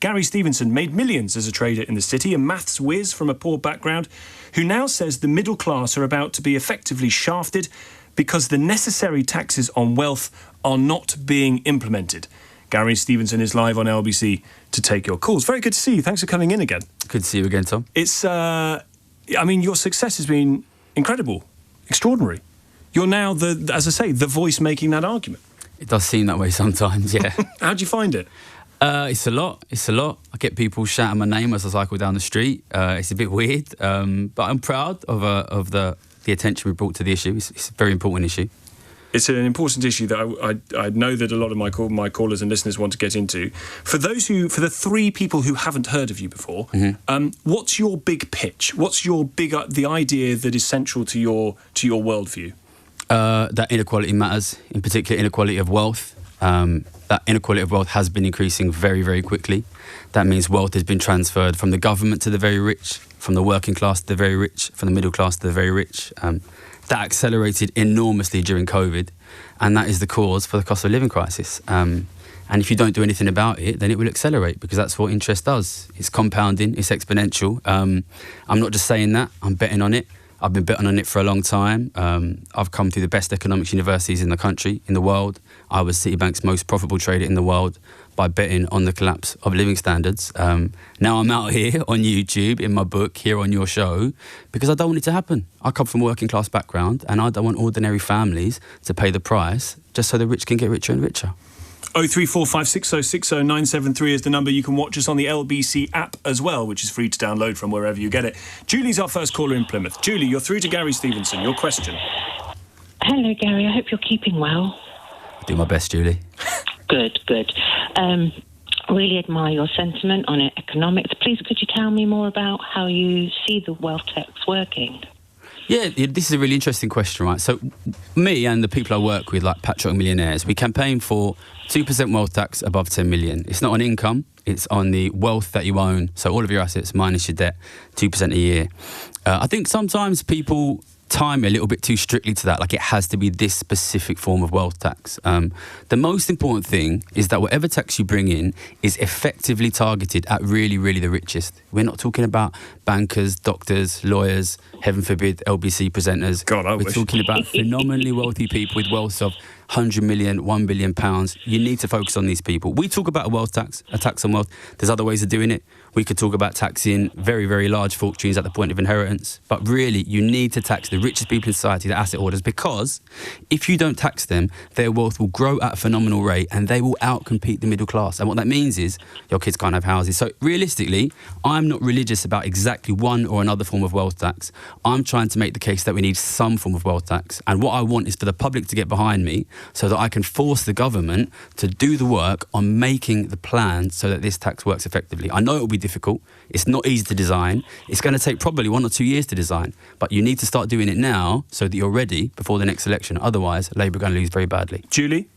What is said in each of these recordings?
Gary Stevenson made millions as a trader in the city, a maths whiz from a poor background, who now says the middle class are about to be effectively shafted because the necessary taxes on wealth are not being implemented. Gary Stevenson is live on LBC to take your calls. Very good to see you. Thanks for coming in again. Good to see you again, Tom. It's, your success has been incredible, extraordinary. You're now, as I say, the voice making that argument. It does seem that way sometimes, yeah. How do you find it? It's a lot. I get people shouting my name as I cycle down the street. It's a bit weird, but I'm proud of the attention we brought to the issue. It's a very important issue. It's an important issue that I know that a lot of my callers and listeners want to get into. For the three people who haven't heard of you before, what's your big pitch? What's your the idea that is central to your worldview? That inequality matters, in particular inequality of wealth. That inequality of wealth has been increasing very, very quickly. That means wealth has been transferred from the government to the very rich, from the working class to the very rich, from the middle class to the very rich. That accelerated enormously during COVID, and that is the cause for the cost of living crisis. And if you don't do anything about it, then it will accelerate, because that's what interest does. It's compounding, it's exponential. I'm not just saying that, I'm betting on it. I've been betting on it for a long time. I've come through the best economics universities in the country, in the world. I was Citibank's most profitable trader in the world by betting on the collapse of living standards. Now I'm out here on YouTube, in my book, here on your show, because I don't want it to happen. I come from a working class background, and I don't want ordinary families to pay the price just so the rich can get richer and richer. 03456060973 is the number. You can watch us on the LBC app as well, which is free to download from wherever you get it. Julie's our first caller in Plymouth. Julie, you're through to Gary Stevenson. Your question. Hello, Gary. I hope you're keeping well. Do my best, Julie. Good. Really admire your sentiment on economics. Please, could you tell me more about how you see the wealth tax working? Yeah, this is a really interesting question, right? So me and the people I work with, like Patrick Millionaires, we campaign for 2% wealth tax above 10 million. It's not on income, it's on the wealth that you own. So all of your assets minus your debt, 2% a year. I think sometimes people time a little bit too strictly to that, like it has to be this specific form of wealth tax. The most important thing is that whatever tax you bring in is effectively targeted at really, really the richest. We're not talking about bankers, doctors, lawyers, heaven forbid, LBC presenters. God, I wish. We're talking about phenomenally wealthy people with wealth of 100 million, 1 billion pounds. You need to focus on these people. We talk about a wealth tax, a tax on wealth. There's other ways of doing it. We could talk about taxing very, very large fortunes at the point of inheritance. But really, you need to tax the richest people in society, the asset holders, because if you don't tax them, their wealth will grow at a phenomenal rate and they will outcompete the middle class. And what that means is your kids can't have houses. So realistically, I'm not religious about exactly one or another form of wealth tax. I'm trying to make the case that we need some form of wealth tax. And what I want is for the public to get behind me so that I can force the government to do the work on making the plan so that this tax works effectively. I know it will be difficult. It's not easy to design. It's going to take probably 1 or 2 years to design. But you need to start doing it now so that you're ready before the next election. Otherwise, Labour are going to lose very badly. Julie?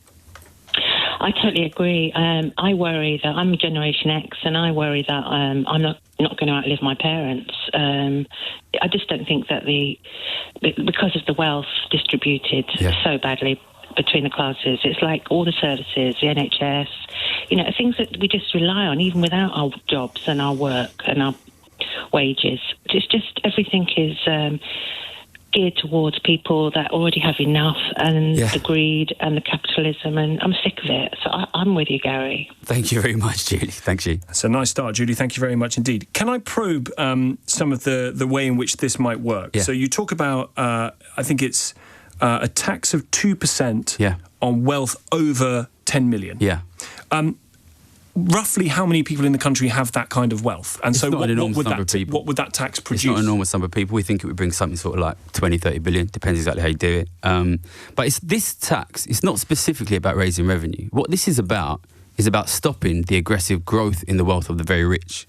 I totally agree. I worry that I'm Generation X, and I worry that I'm not going to outlive my parents. I just don't think that because of the wealth distributed so badly between the classes, it's like all the services, the NHS, things that we just rely on even without our jobs and our work and our wages. It's just everything is geared towards people that already have enough, and the greed and the capitalism, and I'm sick of it. So I'm with you, Gary. Thank you very much, Julie. Thank you. That's a nice start, Julie. Thank you very much indeed. Can I probe some of the way in which this might work? Yeah. So you talk about, I think it's a tax of 2% on wealth over 10 million. Yeah. Roughly how many people in the country have that kind of wealth? And so what would that tax produce? It's not an enormous number of people. We think it would bring something sort of like 20, 30 billion, depends exactly how you do it. But this tax, it's not specifically about raising revenue. What this is about stopping the aggressive growth in the wealth of the very rich.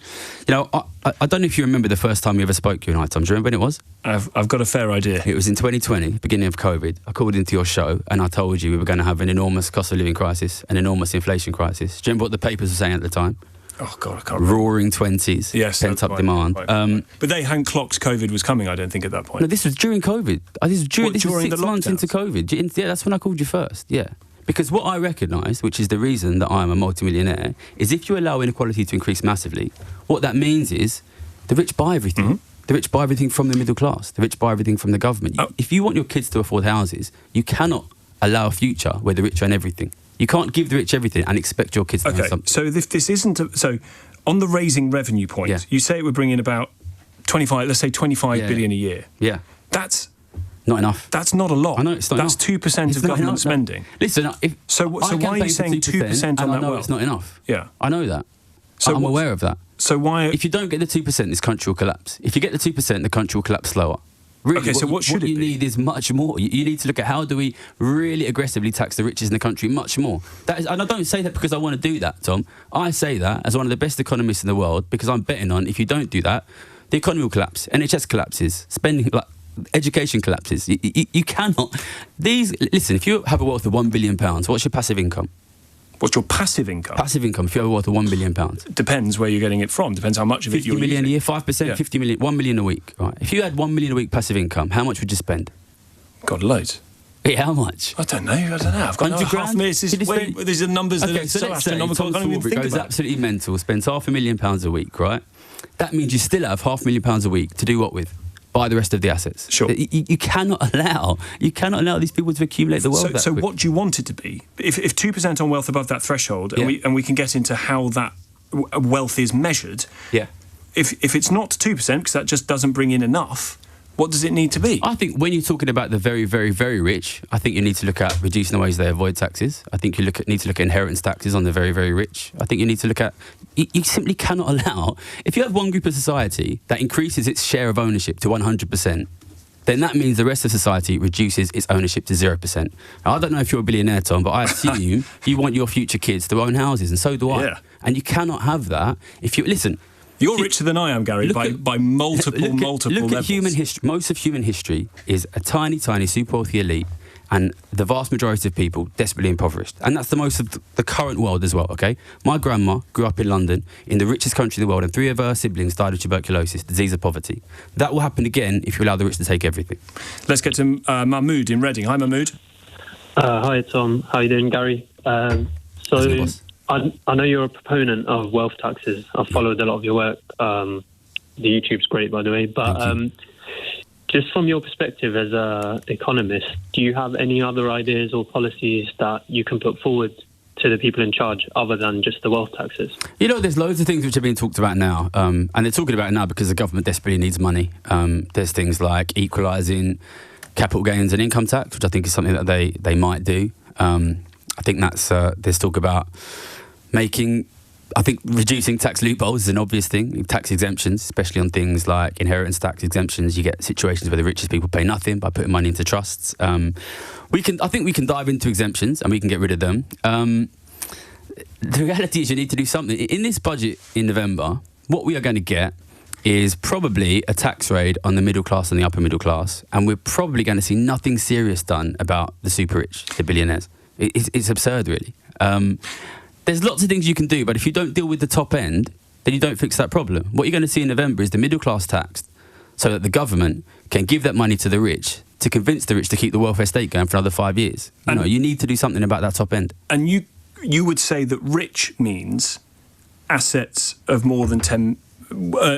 I don't know if you remember the first time we ever spoke, you and I, Tom. Do you remember when it was? I've got a fair idea. It was in 2020, beginning of COVID. I called into your show and I told you we were going to have an enormous cost of living crisis, an enormous inflation crisis. Do you remember what the papers were saying at the time? Oh, God, I can't remember. Roaring 20s, pent-up demand. But they hadn't clocked COVID was coming, I don't think, at that point. No, this was during COVID. This was during 6 months into COVID. Yeah, that's when I called you first, yeah. Because what I recognise, which is the reason that I'm a multimillionaire, is if you allow inequality to increase massively, what that means is the rich buy everything. Mm-hmm. The rich buy everything from the middle class. The rich buy everything from the government. If you want your kids to afford houses, you cannot allow a future where the rich own everything. You can't give the rich everything and expect your kids to have something. So if this isn't... so on the raising revenue point, you say it would bring in about 25 billion a year. Yeah. That's... not enough. That's not a lot. I know it's not enough. That's 2% of government spending. Listen, so why are you saying 2% on that wealth? It's not enough. Yeah. I know that. So I'm aware of that. So why... If you don't get the 2%, this country will collapse. If you get the 2%, the country will collapse slower. Really, okay, so what should it be? What you need is much more. You need to look at how do we really aggressively tax the richest in the country much more. That is, and I don't say that because I want to do that, Tom. I say that as one of the best economists in the world because I'm betting on if you don't do that, the economy will collapse. NHS collapses. Spending, education collapses. You cannot... Listen, if you have a wealth of £1 billion, what's your passive income? What's your passive income? Passive income, if you have a wealth of £1 billion. Depends where you're getting it from. Depends how much of it you're 50 million using. a year, 5%, 50 million, 1 million a week. Right. If you had 1 million a week passive income, how much would you spend? God, loads. Yeah, how much? I don't know. I've got 100 grand? These are numbers that are so astronomical. I can't even think goes about. Absolutely mental, spends £500,000 a week, right? That means you still have £500,000 a week to do what with? Buy the rest of the assets. Sure. You cannot allow these people to accumulate the wealth. So what do you want it to be? If 2% on wealth above that threshold, and we can get into how that wealth is measured. Yeah. If it's not 2%, because that just doesn't bring in enough, what does it need to be? I think when you're talking about the very, very, very rich, I think you need to look at reducing the ways they avoid taxes. I think you need to look at inheritance taxes on the very, very rich. I think you need to look at... You simply cannot allow... If you have one group of society that increases its share of ownership to 100%, then that means the rest of society reduces its ownership to 0%. Now, I don't know if you're a billionaire, Tom, but I assume you want your future kids to own houses, and so do I. Yeah. And you cannot have that if you... Listen... You're richer than I am, Gary, by multiple levels. Look at human history. Most of human history is a tiny, tiny, super wealthy elite and the vast majority of people desperately impoverished. And that's the most of the current world as well, OK? My grandma grew up in London, in the richest country in the world, and 3 of her siblings died of tuberculosis, disease of poverty. That will happen again if you allow the rich to take everything. Let's get to Mahmood in Reading. Hi, Mahmood. Hi, Tom. How you doing, Gary? I know you're a proponent of wealth taxes. I've followed a lot of your work. The YouTube's great, by the way. But just from your perspective as an economist, do you have any other ideas or policies that you can put forward to the people in charge other than just the wealth taxes? You know, there's loads of things which are being talked about now. And they're talking about it now because the government desperately needs money. There's things like equalising capital gains and income tax, which I think is something that they might do. I think that's there's talk about reducing tax loopholes is an obvious thing. Tax exemptions, especially on things like inheritance tax exemptions, you get situations where the richest people pay nothing by putting money into trusts. I think we can dive into exemptions and we can get rid of them. The reality is you need to do something. In this budget in November, what we are going to get is probably a tax raid on the middle class and the upper middle class, and we're probably going to see nothing serious done about the super rich, the billionaires. It's absurd, really. There's lots of things you can do, but if you don't deal with the top end, then you don't fix that problem. What you're going to see in November is the middle class taxed so that the government can give that money to the rich to convince the rich to keep the welfare state going for another 5 years. You need to do something about that top end. And you would say that rich means assets of more than 10...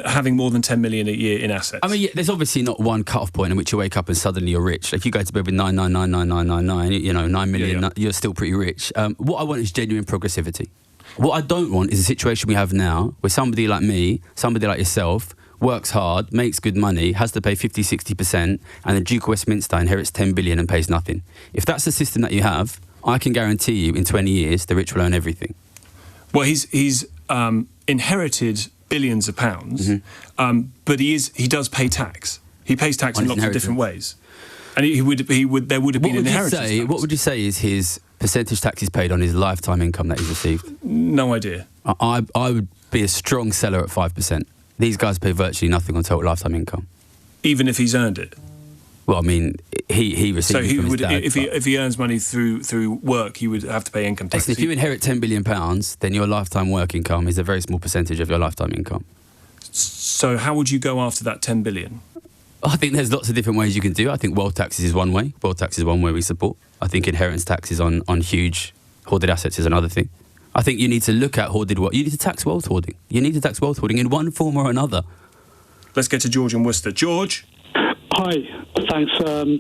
having more than 10 million a year in assets. I mean, there's obviously not one cut-off point in which you wake up and suddenly you're rich. If you go to bed with 9999999, 9 million, you're still pretty rich. What I want is genuine progressivity. What I don't want is a situation we have now where somebody like me, somebody like yourself, works hard, makes good money, has to pay 50-60%, and the Duke of Westminster inherits 10 billion and pays nothing. If that's the system that you have, I can guarantee you in 20 years the rich will own everything. Well, he's inherited billions of pounds, but he does pay tax. He pays tax in lots of different ways, and there would have been inheritance tax. What would you say is his percentage taxes paid on his lifetime income that he's received? No idea. I would be a strong seller at 5%. These guys pay virtually nothing on total lifetime income, even if he's earned it. Well, I mean, he receives it from his dad. If he earns money through work, he would have to pay income tax. If you inherit £10 billion, then your lifetime work income is a very small percentage of your lifetime income. So how would you go after that 10 billion? I think there's lots of different ways you can do it. I think wealth taxes is one way. Wealth tax is one way we support. I think inheritance taxes on huge hoarded assets is another thing. I think you need to look at hoarded wealth. You need to tax wealth hoarding. You need to tax wealth hoarding in one form or another. Let's get to George in Worcester. George? Hi, thanks.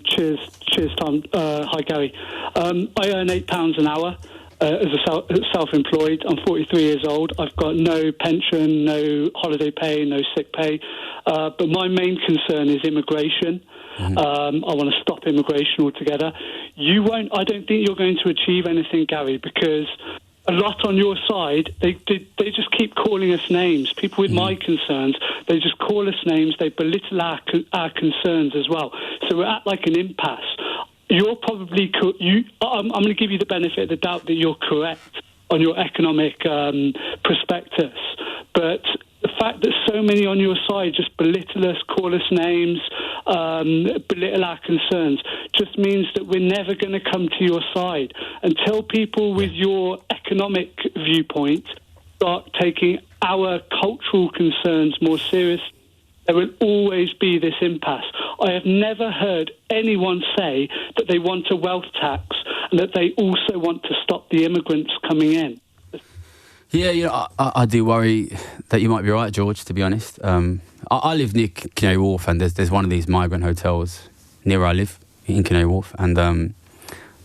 Cheers, Tom. Hi, Gary. I earn £8 an hour as a self-employed. I'm 43 years old. I've got no pension, no holiday pay, no sick pay. But my main concern is immigration. I want to stop immigration altogether. I don't think you're going to achieve anything, Gary, because a lot on your side, they just keep calling us names. People with my concerns, they just call us names. They belittle our concerns as well. So we're at like an impasse. You're probably I'm going to give you the benefit of the doubt that you're correct on your economic prospectus, but the fact that so many on your side just belittle us, call us names, belittle our concerns, just means that we're never going to come to your side. Until people with your economic viewpoint start taking our cultural concerns more serious, there will always be this impasse. I have never heard anyone say that they want a wealth tax and that they also want to stop the immigrants coming in. Yeah, I do worry that you might be right, George, to be honest. I live near Canary Wharf, and there's one of these migrant hotels near where I live, in Canary Wharf. And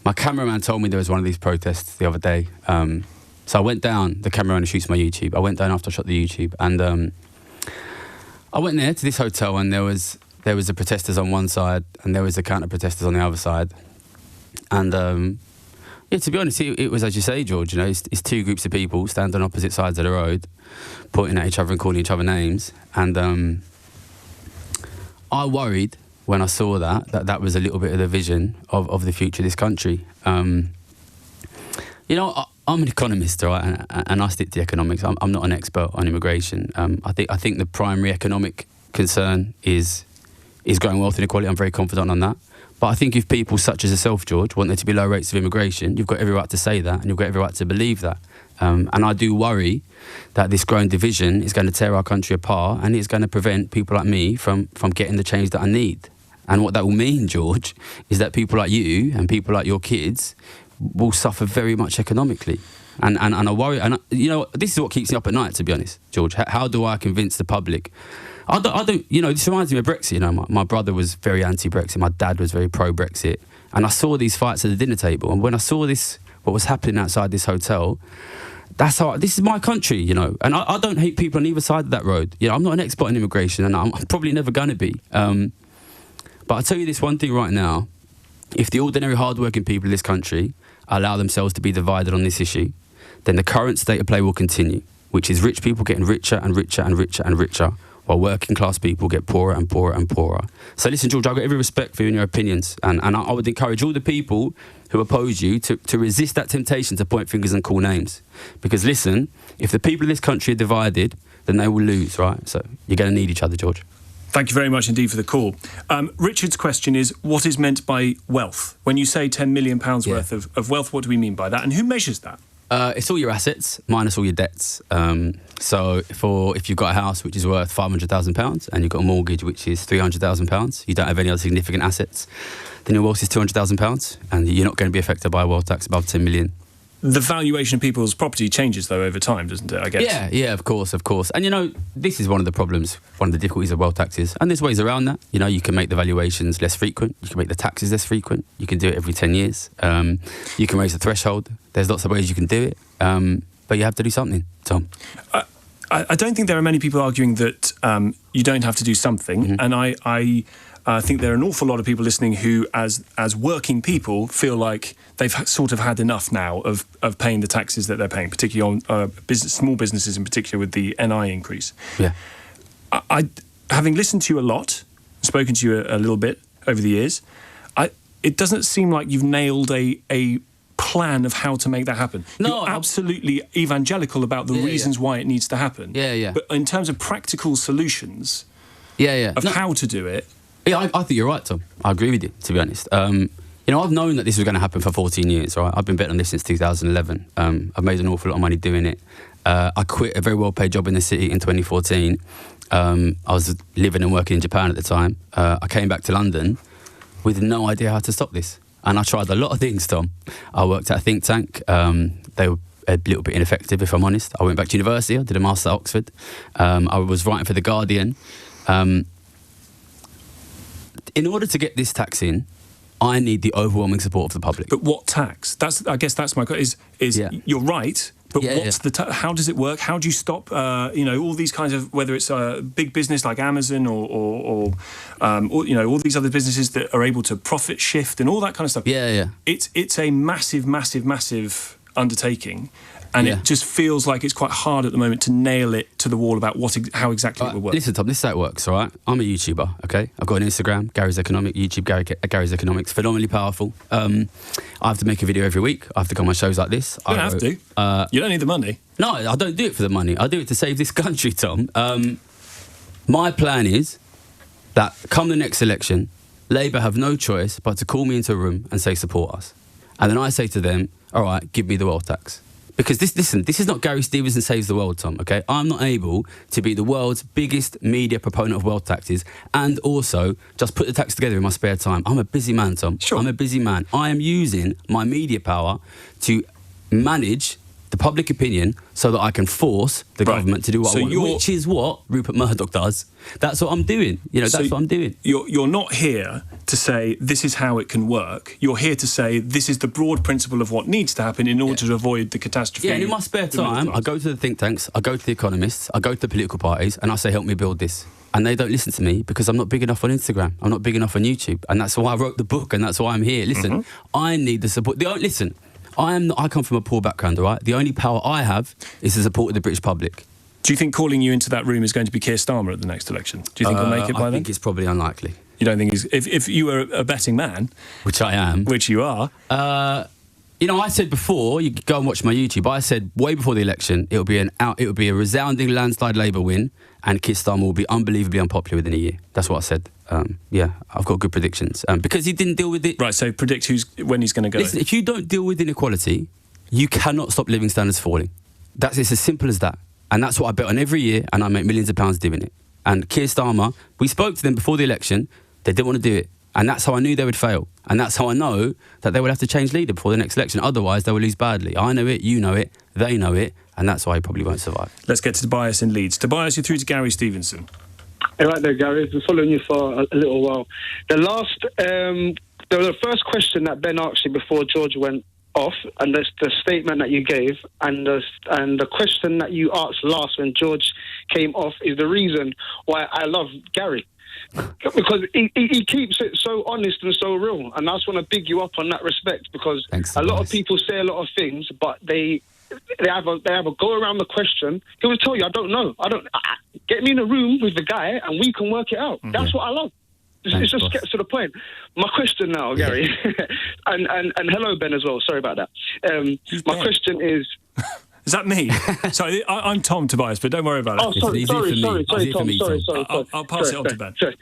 my cameraman told me there was one of these protests the other day. So I went down, the cameraman who shoots my YouTube, I went down after I shot the YouTube, and I went there to this hotel, and there was the protesters on one side, and there was the counter-protesters on the other side. And yeah, to be honest, it was, as you say, George, it's two groups of people standing on opposite sides of the road, pointing at each other and calling each other names. And I worried when I saw that was a little bit of the vision of the future of this country. I'm an economist, right, and I stick to economics. I'm not an expert on immigration. I think the primary economic concern is growing wealth inequality. I'm very confident on that. But I think if people such as yourself, George, want there to be low rates of immigration, you've got every right to say that, and you've got every right to believe that. And I do worry that this growing division is going to tear our country apart, and it's going to prevent people like me from getting the change that I need. And what that will mean, George, is that people like you and people like your kids will suffer very much economically. And I worry, and this is what keeps me up at night, to be honest, George. How do I convince the public? I don't, this reminds me of Brexit, my brother was very anti-Brexit, my dad was very pro-Brexit, and I saw these fights at the dinner table, and when I saw what was happening outside this hotel, this is my country, and I don't hate people on either side of that road. I'm not an expert in immigration, and I'm probably never going to be. But I'll tell you this one thing right now, if the ordinary hard-working people of this country allow themselves to be divided on this issue, then the current state of play will continue, which is rich people getting richer and richer and richer and richer, while working class people get poorer and poorer and poorer. So listen, George, I've got every respect for you and your opinions, and I would encourage all the people who oppose you to resist that temptation to point fingers and call names. Because listen, if the people of this country are divided, then they will lose, right? So you're going to need each other, George. Thank you very much indeed for the call. Richard's question is, what is meant by wealth? When you say £10 million worth of wealth, what do we mean by that? And who measures that? It's all your assets minus all your debts. So if you've got a house which is worth £500,000 and you've got a mortgage which is £300,000, you don't have any other significant assets, then your wealth is £200,000 and you're not going to be affected by a wealth tax above 10 million. The valuation of people's property changes, though, over time, doesn't it, I guess? Yeah, of course. And, this is one of the problems, one of the difficulties of wealth taxes. And there's ways around that. You can make the valuations less frequent. You can make the taxes less frequent. You can do it every 10 years. You can raise the threshold. There's lots of ways you can do it. But you have to do something, Tom. I don't think there are many people arguing that you don't have to do something. And I think there are an awful lot of people listening who, as working people, feel like they've sort of had enough now of paying the taxes that they're paying, particularly on small businesses in particular with the NI increase. Yeah. Having listened to you a lot, spoken to you a little bit over the years, it doesn't seem like you've nailed a plan of how to make that happen. No, you're absolutely evangelical about the reasons why it needs to happen. Yeah. But in terms of practical solutions of how to do it... Yeah, I think you're right, Tom. I agree with you, to be honest. I've known that this was going to happen for 14 years, right? I've been betting on this since 2011. I've made an awful lot of money doing it. I quit a very well-paid job in the city in 2014. I was living and working in Japan at the time. I came back to London with no idea how to stop this. And I tried a lot of things, Tom. I worked at a think tank. They were a little bit ineffective, if I'm honest. I went back to university. I did a master at Oxford. I was writing for The Guardian. In order to get this tax in, I need the overwhelming support of the public. But what tax? I guess that's my question. You're right, but what's the how does it work? How do you stop? All these kinds of, whether it's a big business like Amazon or all these other businesses that are able to profit shift and all that kind of stuff. It's a massive undertaking. And it just feels like it's quite hard at the moment to nail it to the wall about how exactly it will work. Listen, Tom, this is how it works, all right? I'm a YouTuber, okay? I've got an Instagram, Gary's Economics, YouTube, Gary's Economics, phenomenally powerful. I have to make a video every week. I have to go on my shows like this. You don't have to. You don't need the money. No, I don't do it for the money. I do it to save this country, Tom. My plan is that come the next election, Labour have no choice but to call me into a room and say, support us. And then I say to them, all right, give me the wealth tax. Because this is not Gary Stevenson saves the world, Tom, okay? I'm not able to be the world's biggest media proponent of wealth taxes and also just put the tax together in my spare time. I'm a busy man, Tom. Sure. I'm a busy man. I am using my media power to manage the public opinion so that I can force the government to do what I want, which is what Rupert Murdoch does. That's what I'm doing. That's what I'm doing. You're not here to say this is how it can work. You're here to say this is the broad principle of what needs to happen in order to avoid the catastrophe. Yeah, and in my spare time, I go to the think tanks, I go to the economists, I go to the political parties, and I say, help me build this. And they don't listen to me because I'm not big enough on Instagram. I'm not big enough on YouTube. And that's why I wrote the book, and that's why I'm here. Listen, I need the support. Listen, I come from a poor background, all right? The only power I have is the support of the British public. Do you think calling you into that room is going to be Keir Starmer at the next election? Do you think he'll make it by then? I think it's probably unlikely. You don't think if you were a betting man, which I am, which you are, I said before, you could go and watch my YouTube. I said way before the election, it would be a resounding landslide Labour win, and Keir Starmer will be unbelievably unpopular within a year. That's what I said. I've got good predictions because he didn't deal with it. Right. So predict when he's going to go. Listen, if you don't deal with inequality, you cannot stop living standards falling. It's as simple as that. And that's what I bet on every year, and I make millions of pounds doing it. And Keir Starmer, we spoke to them before the election. They didn't want to do it. And that's how I knew they would fail. And that's how I know that they would have to change leader before the next election. Otherwise, they will lose badly. I know it, you know it, they know it, and that's why he probably won't survive. Let's get to Tobias in Leeds. Tobias, you're through to Gary Stevenson. Hey, right there, Gary. I've been following you for a little while. The first question that Ben asked you before George went off, and that's the statement that you gave, and the question that you asked last when George came off is the reason why I love Gary. Because he keeps it so honest and so real, and I just want to big you up on that respect, because a lot of people say a lot of things, but they have a go around the question. He will tell you, I don't know. Get me in a room with the guy and we can work it out. That's what I love. It just gets to the point. My question now, Gary, and hello, Ben, as well. Sorry about that. My question is... Is that me? Sorry, I'm Tom, Tobias, but don't worry about it. Oh, sorry, Tom. Sorry. I'll pass it on to Ben. Sorry.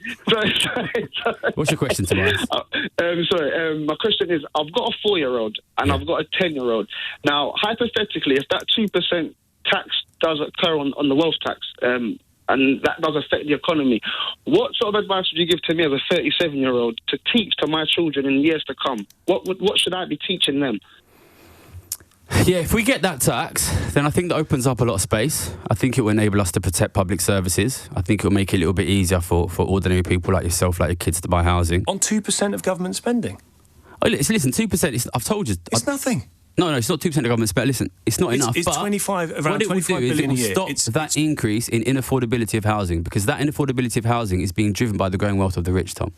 What's your question, Tobias? My question is, I've got a 4-year-old and I've got a 10-year-old. Now, hypothetically, if that 2% tax does occur on the wealth tax, and that does affect the economy, what sort of advice would you give to me as a 37-year-old to teach to my children in years to come? What should I be teaching them? Yeah, if we get that tax, then I think that opens up a lot of space. I think it will enable us to protect public services. I think it will make it a little bit easier for ordinary people like yourself, like your kids, to buy housing. On 2% of government spending? Oh, listen, 2%, I've told you... It's nothing. No, it's not 2% of government spend. Listen, it's not enough. It's around 25 billion a year. Stop that increase in inaffordability of housing, because that inaffordability of housing is being driven by the growing wealth of the rich, Tom.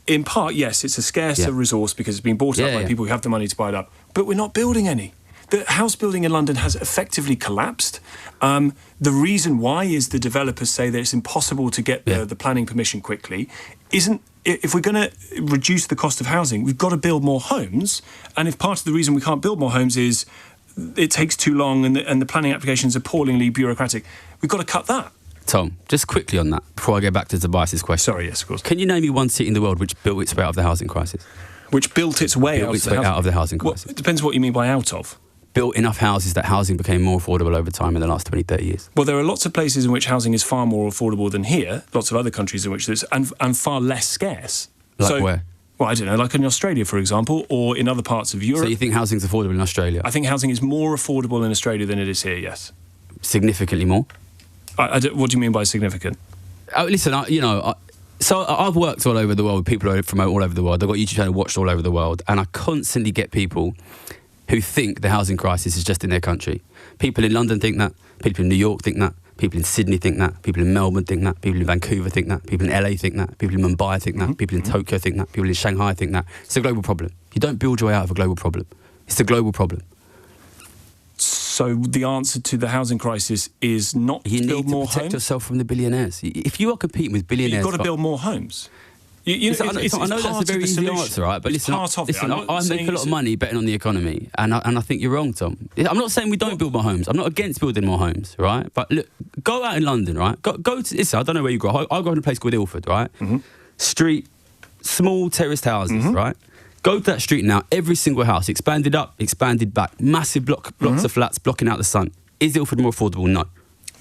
In part, yes, it's a scarcer resource because it's been bought up by people who have the money to buy it up. But we're not building any. The house building in London has effectively collapsed. The reason why is the developers say that it's impossible to get the planning permission quickly. If we're going to reduce the cost of housing, we've got to build more homes. And if part of the reason we can't build more homes is it takes too long and the planning applications are appallingly bureaucratic, we've got to cut that. Tom, just quickly on that, before I go back to Tobias's question. Sorry, yes, of course. Can you name me one city in the world which built its way out of the housing crisis? Which built its way out of the housing crisis? Well, it depends what you mean by out of. built enough houses that housing became more affordable over time in the last 20, 30 years? Well, there are lots of places in which housing is far more affordable than here, lots of other countries in which there's, and far less scarce. Like where? Well, I don't know, like in Australia, for example, or in other parts of Europe. So you think housing's affordable in Australia? I think housing is more affordable in Australia than it is here, yes. Significantly more? What do you mean by significant? Listen, so I've worked all over the world with people from all over the world. I've got YouTube channel watched all over the world, and I constantly get people who think the housing crisis is just in their country. People in London think that, people in New York think that, people in Sydney think that, people in Melbourne think that, people in Vancouver think that, people in LA think that, people in Mumbai think that, people in Tokyo think that, people in Shanghai think that. It's a global problem. You don't build your way out of a global problem. It's a global problem. So the answer to the housing crisis is not to build more homes? You need to protect yourself from the billionaires. If you are competing with billionaires... You've got to build more homes. I know that's a very easy answer, right? But listen, I make a lot of money betting on the economy, and I think you're wrong, Tom. I'm not saying we don't build more homes. I'm not against building more homes, right? But look, go out in London, right? Go to... Listen, I don't know where you grew up. I grew up in a place called Ilford, right? Street, small terraced houses, right? Go to that street now, every single house, expanded up, expanded back, massive blocks of flats blocking out the sun. Is Ilford more affordable? No.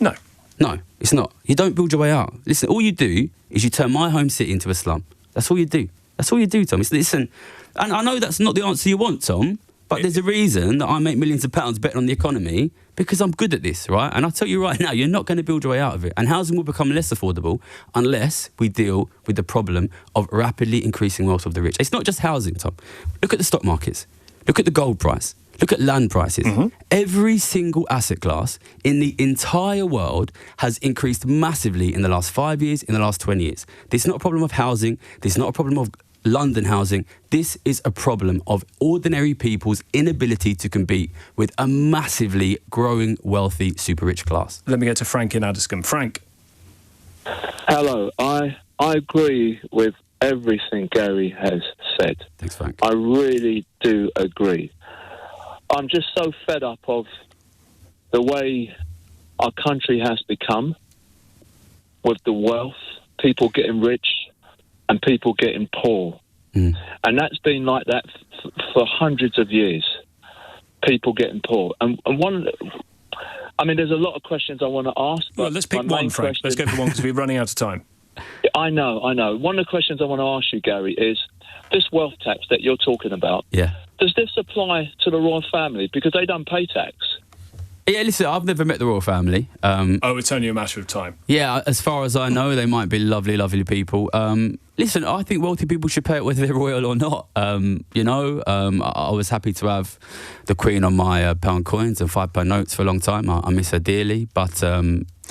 No. No, it's not. You don't build your way out. Listen, all you do is you turn my home city into a slum. That's all you do. That's all you do, Tom. Listen, and I know that's not the answer you want, Tom, but there's a reason that I make millions of pounds betting on the economy, because I'm good at this, right? And I'll tell you right now, you're not going to build your way out of it. And housing will become less affordable unless we deal with the problem of rapidly increasing wealth of the rich. It's not just housing, Tom. Look at the stock markets. Look at the gold price. Look at land prices. Every single asset class in the entire world has increased massively in the last 5 years, in the last 20 years. This is not a problem of housing. This is not a problem of London housing. This is a problem of ordinary people's inability to compete with a massively growing, wealthy, super rich class. Let me get to Frank in Addiscombe. Frank. Hello. I agree with everything Gary has said. Thanks, Frank. I really do agree. I'm just so fed up of the way our country has become, with the wealth, people getting rich and people getting poor. And that's been like that for hundreds of years, people getting poor. And there's a lot of questions I want to ask. But well, let's pick one, Frank. Let's go for one because we're running out of time. I know. One of the questions I want to ask you, Gary, is this wealth tax that you're talking about. Yeah. Does this apply to the royal family? Because they don't pay tax. Yeah, listen, I've never met the royal family. It's only a matter of time. Yeah, as far as I know, they might be lovely, lovely people. Listen, I think wealthy people should pay it whether they're royal or not. I was happy to have the Queen on my pound coins and £5 notes for a long time. I miss her dearly. But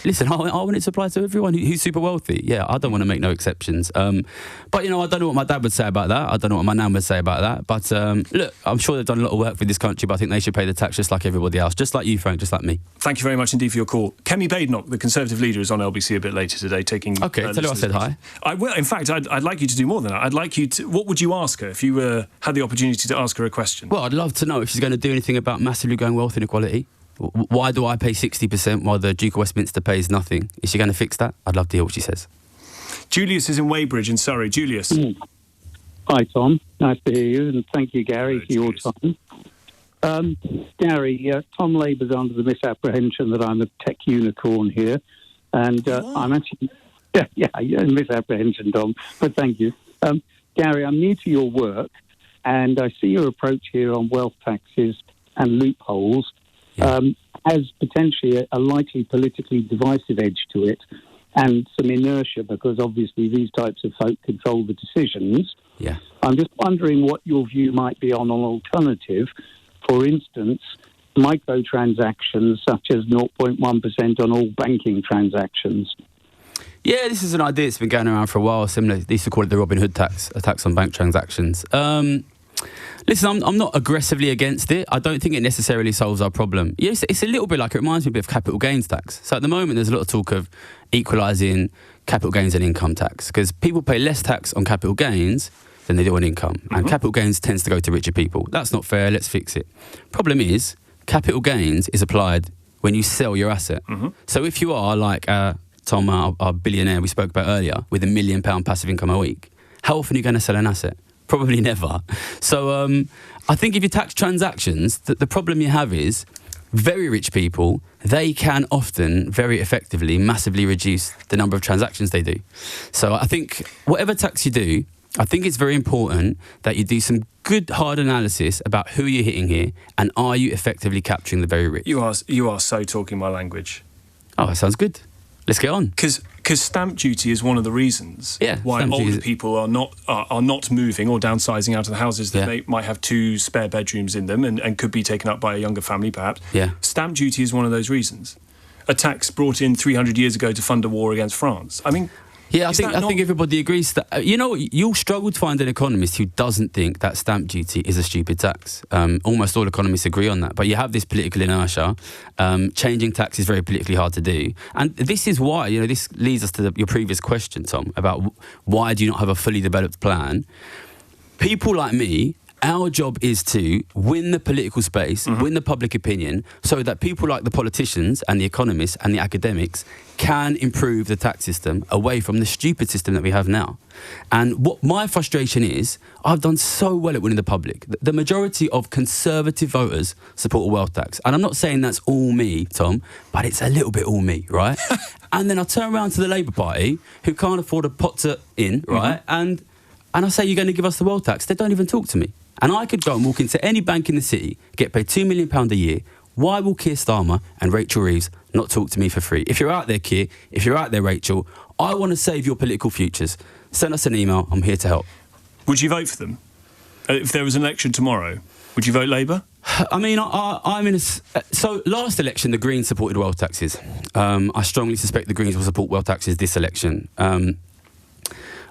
listen, I want it to apply to everyone who's super wealthy. Yeah, I don't want to make no exceptions. But, I don't know what my dad would say about that. I don't know what my nan would say about that. But look, I'm sure they've done a lot of work for this country, but I think they should pay the tax just like everybody else. Just like you, Frank, just like me. Thank you very much indeed for your call. Kemi Badenoch, the Conservative leader, is on LBC a bit later today taking... OK, tell her I said hi. I will. In fact, I'd like you to do more than that. I'd like you to... What would you ask her if you had the opportunity to ask her a question? Well, I'd love to know if she's going to do anything about massively growing wealth inequality. Why do I pay 60% while the Duke of Westminster pays nothing? Is she going to fix that? I'd love to hear what she says. Julius is in Weybridge in Surrey. Julius. Hi, Tom. Nice to hear you, and thank you, Gary, for your time. Gary, Tom labours under the misapprehension that I'm a tech unicorn here, and I'm actually... Yeah, misapprehension, Tom, but thank you. Gary, I'm new to your work, and I see your approach here on wealth taxes and loopholes has potentially a likely politically divisive edge to it and some inertia, because obviously these types of folk control the decisions. Yeah. I'm just wondering what your view might be on an alternative. For instance, microtransactions such as 0.1% on all banking transactions. Yeah, this is an idea that's been going around for a while. Similar, they used to call it the Robin Hood tax, a tax on bank transactions. Listen, I'm not aggressively against it. I don't think it necessarily solves our problem. Yes, it's a little bit like, it reminds me a bit of capital gains tax. So at the moment, there's a lot of talk of equalising capital gains and income tax, because people pay less tax on capital gains than they do on income. And capital gains tends to go to richer people. That's not fair. Let's fix it. Problem is, capital gains is applied when you sell your asset. So if you are like Tom, our billionaire we spoke about earlier, with £1 million passive income a week, how often are you going to sell an asset? Probably never. So I think if you tax transactions, the problem you have is very rich people, they can often very effectively massively reduce the number of transactions they do. So I think whatever tax you do, I think it's very important that you do some good hard analysis about who you're hitting here and are you effectively capturing the very rich. You are so talking my language. Oh, that sounds good. Let's get on. Because stamp duty is one of the reasons why stamp older duty people are not moving or downsizing out of the houses that they might have 2 spare bedrooms in them and could be taken up by a younger family perhaps. Yeah. Stamp duty is one of those reasons. A tax brought in 300 years ago to fund a war against France. I mean... Yeah, I think everybody agrees that, you'll struggle to find an economist who doesn't think that stamp duty is a stupid tax. Almost all economists agree on that. But you have this political inertia. Changing tax is very politically hard to do. And this is why, this leads us to your previous question, Tom, about why do you not have a fully developed plan? People like me, our job is to win the political space, win the public opinion, so that people like the politicians and the economists and the academics can improve the tax system away from the stupid system that we have now. And what my frustration is, I've done so well at winning the public. The majority of conservative voters support a wealth tax. And I'm not saying that's all me, Tom, but it's a little bit all me, right? And then I turn around to the Labour Party, who can't afford a pot in, right? And I say, you're going to give us the wealth tax. They don't even talk to me. And I could go and walk into any bank in the city, get paid £2 million a year. Why will Keir Starmer and Rachel Reeves not talk to me for free? If you're out there, Keir, if you're out there, Rachel, I want to save your political futures. Send us an email. I'm here to help. Would you vote for them? If there was an election tomorrow, would you vote Labour? I mean, I'm in a... So, last election, the Greens supported wealth taxes. I strongly suspect the Greens will support wealth taxes this election.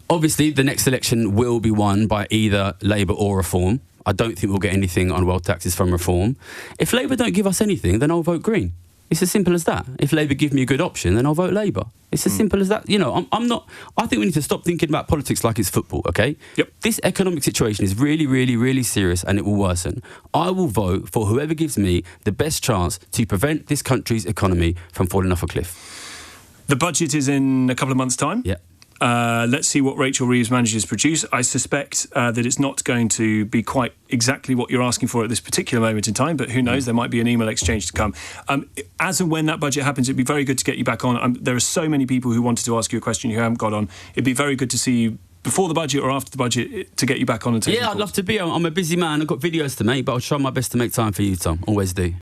Obviously, the next election will be won by either Labour or Reform. I don't think we'll get anything on wealth taxes from Reform. If Labour don't give us anything, then I'll vote Green. It's as simple as that. If Labour give me a good option, then I'll vote Labour. It's as simple as that. I'm not... I think we need to stop thinking about politics like it's football, OK? Yep. This economic situation is really, really, really serious and it will worsen. I will vote for whoever gives me the best chance to prevent this country's economy from falling off a cliff. The budget is in a couple of months' time. Yeah. Let's see what Rachel Reeves manages to produce. I suspect that it's not going to be quite exactly what you're asking for at this particular moment in time, but who knows, there might be an email exchange to come. As and when that budget happens, it'd be very good to get you back on. There are so many people who wanted to ask you a question who haven't got on. It'd be very good to see you before the budget or after the budget to get you back on and take Yeah, I'd love to be. I'm a busy man. I've got videos to make, but I'll try my best to make time for you, Tom. Always do.